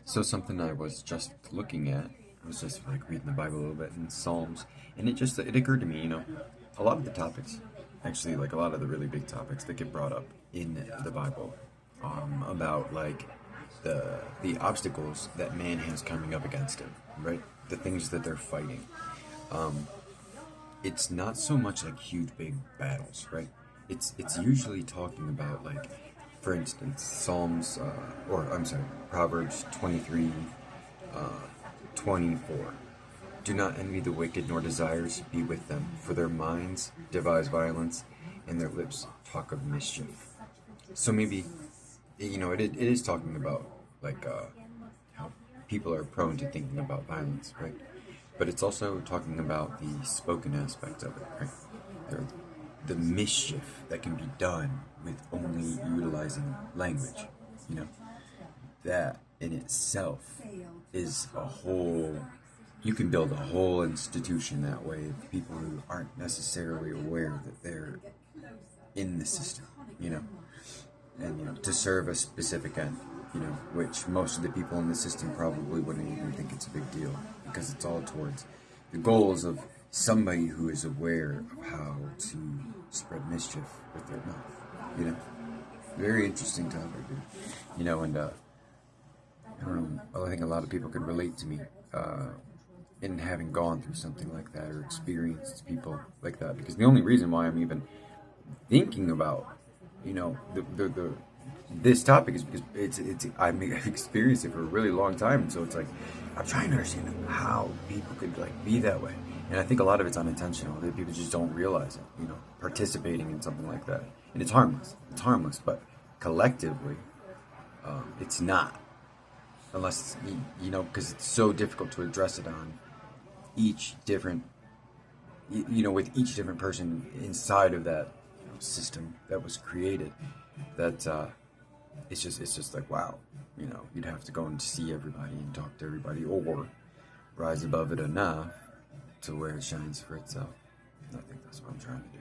So something I was just looking at, I was just like reading the Bible a little bit in Psalms, and it occurred to me, a lot of the topics, actually like a lot of the really big topics that get brought up in the Bible, about like the obstacles that man has coming up against him, right? The things that they're fighting. It's not so much like huge big battles, right? It's usually talking about like, for instance, Psalms, or I'm sorry, Proverbs 23, 24. Do not envy the wicked, nor desires be with them, for their minds devise violence, and their lips talk of mischief. So maybe, it is talking about like how people are prone to thinking about violence, right? But it's also talking about the spoken aspect of it, right? There, the mischief that can be done with only utilizing language, you know, that in itself is a whole. You can build a whole institution that way of people who aren't necessarily aware that they're in the system, you know, and to serve a specific end, which most of the people in the system probably wouldn't even think it's a big deal because it's all towards the goals of somebody who is aware of how to spread mischief with their mouth, Very interesting topic, dude. And I don't know. I think a lot of people could relate to me in having gone through something like that or experienced people like that. Because the only reason why I'm even thinking about, the this topic is because I've experienced it for a really long time, and so it's like I'm trying to understand how people could like be that way. And I think a lot of it's unintentional. That people just don't realize it, participating in something like that. And it's harmless. It's harmless, but collectively, it's not. Unless, because it's so difficult to address it on each different, with each different person inside of that system that was created. That it's just like, wow, you'd have to go and see everybody and talk to everybody, or rise above it enough to where it shines for itself. I think that's what I'm trying to do.